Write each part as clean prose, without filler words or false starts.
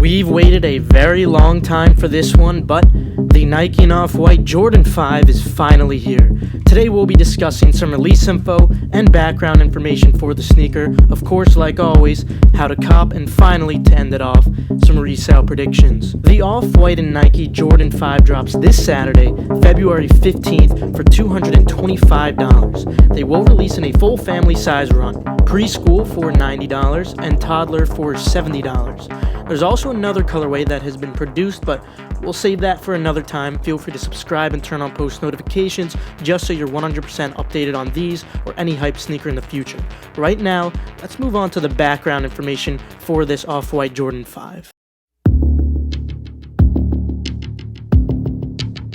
We've waited a very long time for this one, but the Nike and Off-White Jordan 5 is finally here. Today we'll be discussing some release info and background information for the sneaker, of course like always, how to cop, and finally to end it off, some resale predictions. The Off-White and Nike Jordan 5 drops this Saturday, February 15th for $225. They will release in a full family size run, preschool for $90 and toddler for $70. There's also another colorway that has been produced, but we'll save that for another time. Feel free to subscribe and turn on post notifications just so you're 100% updated on these or any hype sneaker in the future. Right now, let's move on to the background information for this Off-White Jordan 5.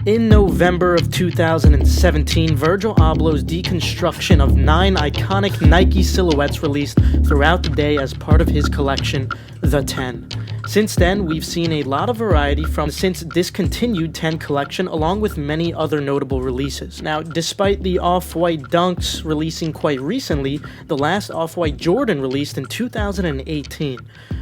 In November of 2017, Virgil Abloh's deconstruction of 9 iconic Nike silhouettes released throughout the day as part of his collection, The 10. Since then, we've seen a lot of variety from since discontinued 10 collection along with many other notable releases. Now, despite the Off-White Dunks releasing quite recently, the last Off-White Jordan released in 2018.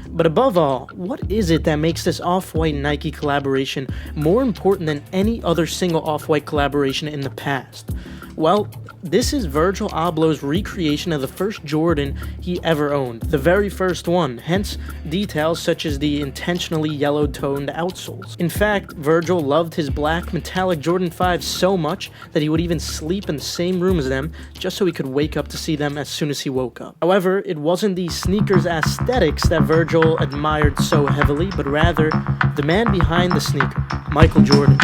But above all, what is it that makes this Off-White Nike collaboration more important than any other single Off-White collaboration in the past? Well, this is Virgil Abloh's recreation of the first Jordan he ever owned, the very first one, hence details such as the intentionally yellow-toned outsoles. In fact, Virgil loved his black metallic Jordan 5 so much that he would even sleep in the same room as them just so he could wake up to see them as soon as he woke up. However, it wasn't the sneakers aesthetics that Virgil admired so heavily, but rather the man behind the sneaker, Michael Jordan.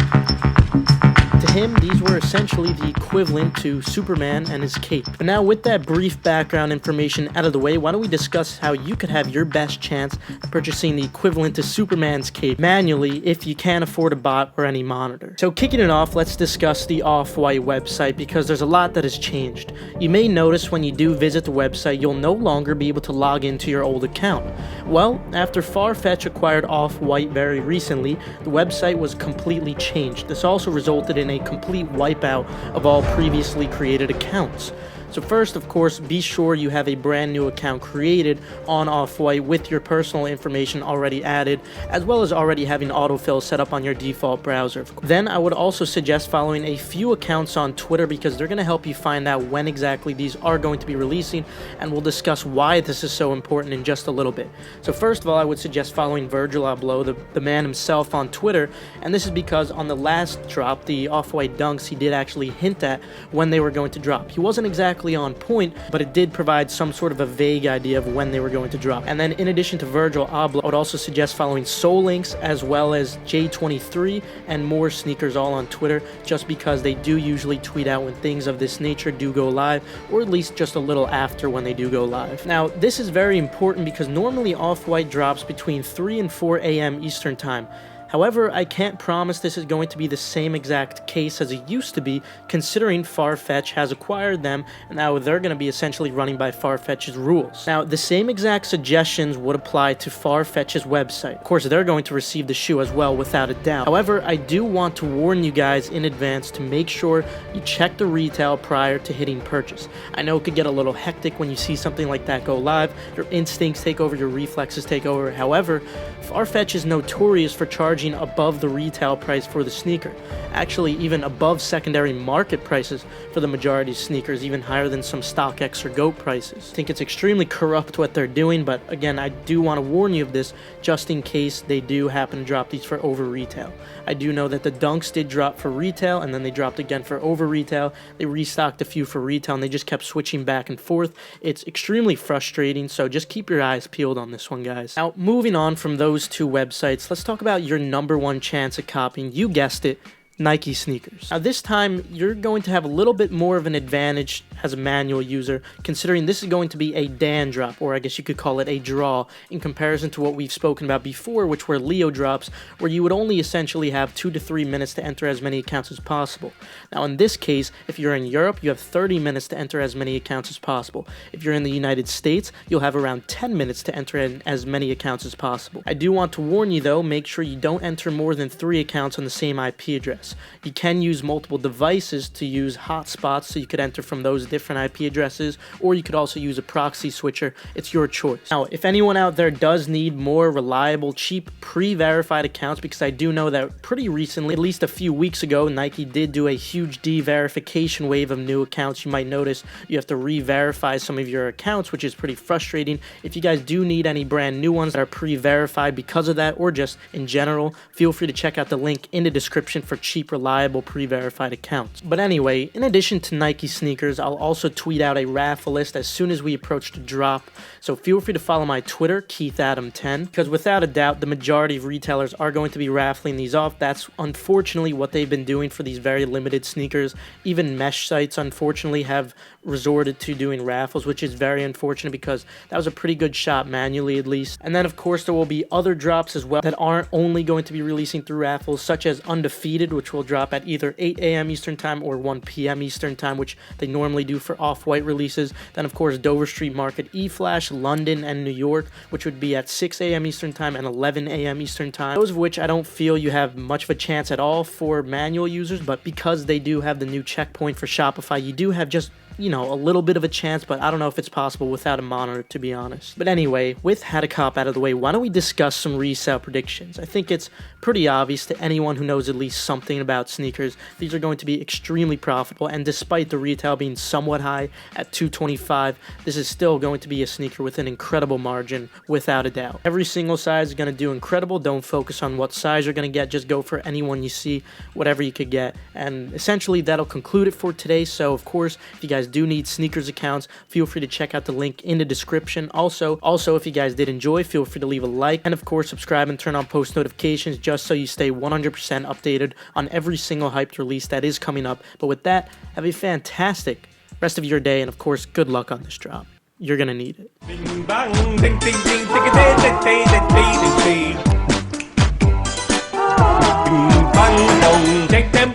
To him, these were essentially the equivalent to Superman and his cape. But now with that brief background information out of the way, why don't we discuss how you could have your best chance at purchasing the equivalent to Superman's cape manually if you can't afford a bot or any monitor. So kicking it off, let's discuss the Off-White website because there's a lot that has changed. You may notice when you do visit the website, you'll no longer be able to log into your old account. Well, after Farfetch acquired Off-White very recently, the website was completely changed. This also resulted in a complete wipeout of all previously created accounts. So first, of course, be sure you have a brand new account created on Off-White with your personal information already added, as well as already having autofill set up on your default browser. Then I would also suggest following a few accounts on Twitter because they're going to help you find out when exactly these are going to be releasing, and we'll discuss why this is so important in just a little bit. So first of all, I would suggest following Virgil Abloh, the man himself, on Twitter, and this is because on the last drop, the Off-White Dunks, he did actually hint at when they were going to drop. He wasn't exactly on point, but it did provide some sort of a vague idea of when they were going to drop. And then in addition to Virgil Abloh, I would also suggest following Soul Links as well as J23 and more sneakers all on Twitter, just because they do usually tweet out when things of this nature do go live, or at least just a little after when they do go live. Now, this is very important because normally Off-White drops between 3 and 4 a.m. Eastern Time. However, I can't promise this is going to be the same exact case as it used to be, considering Farfetch has acquired them, and now they're going to be essentially running by Farfetch's rules. Now, the same exact suggestions would apply to Farfetch's website. Of course, they're going to receive the shoe as well, without a doubt. However, I do want to warn you guys in advance to make sure you check the retail prior to hitting purchase. I know it could get a little hectic when you see something like that go live. Your instincts take over, your reflexes take over. However, Farfetch is notorious for charging above the retail price for the sneaker. Actually, even above secondary market prices for the majority of sneakers, even higher than some StockX or GOAT prices. I think it's extremely corrupt what they're doing, but again, I do want to warn you of this just in case they do happen to drop these for over retail. I do know that the Dunks did drop for retail, and then they dropped again for over retail. They restocked a few for retail, and they just kept switching back and forth. It's extremely frustrating, so just keep your eyes peeled on this one, guys. Now, moving on from those two websites, let's talk about your number one chance at copying, you guessed it, Nike sneakers. Now this time, you're going to have a little bit more of an advantage as a manual user, considering this is going to be a Dan drop, or I guess you could call it a draw, in comparison to what we've spoken about before, which were Leo drops, where you would only essentially have 2 to 3 minutes to enter as many accounts as possible. Now in this case, if you're in Europe, you have 30 minutes to enter as many accounts as possible. If you're in the United States, you'll have around 10 minutes to enter in as many accounts as possible. I do want to warn you though, make sure you don't enter more than 3 accounts on the same IP address. address. You can use multiple devices to use hotspots, so you could enter from those different IP addresses, or you could also use a proxy switcher. It's your choice. Now, if anyone out there does need more reliable, cheap, pre-verified accounts, because I do know that pretty recently, at least a few weeks ago, Nike did do a huge de-verification wave of new accounts. You might notice you have to re-verify some of your accounts, which is pretty frustrating. If you guys do need any brand new ones that are pre-verified because of that, or just in general, feel free to check out the link in the description for cheap, reliable, pre-verified accounts. But anyway, in addition to Nike sneakers, I'll also tweet out a raffle list as soon as we approach the drop. So feel free to follow my Twitter, KeithAdam10, because without a doubt, the majority of retailers are going to be raffling these off. That's unfortunately what they've been doing for these very limited sneakers. Even mesh sites, unfortunately, have resorted to doing raffles, which is very unfortunate because that was a pretty good shot manually, at least. And then, of course, there will be other drops as well that aren't only going to be releasing through raffles, such as Undefeated, which will drop at either 8 a.m. Eastern Time or 1 p.m. Eastern Time, which they normally do for off-white releases. Then, of course, Dover Street Market E-Flash, London, and New York, which would be at 6 a.m. Eastern Time and 11 a.m. Eastern Time. Those of which I don't feel you have much of a chance at all for manual users, but because they do have the new checkpoint for Shopify, you do have just, you know, a little bit of a chance, but I don't know if it's possible without a monitor, to be honest. But anyway, with How to Cop out of the way, why don't we discuss some resale predictions? I think it's pretty obvious to anyone who knows at least something about sneakers. These are going to be extremely profitable, and despite the retail being somewhat high at $225, this is still going to be a sneaker with an incredible margin, without a doubt. Every single size is going to do incredible. Don't focus on what size you're going to get. Just go for anyone you see, whatever you could get. And essentially, that'll conclude it for today. So, of course, if you guys do need sneakers accounts, feel free to check out the link in the description. Also, if you guys did enjoy, feel free to leave a like, and of course, subscribe and turn on post notifications just so you stay 100% updated on every single hyped release that is coming up. But with that, have a fantastic rest of your day, and of course, good luck on this drop. You're gonna need it. Bing, bang, ding, ding, ding, ding, ding, ding, ding,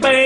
ding.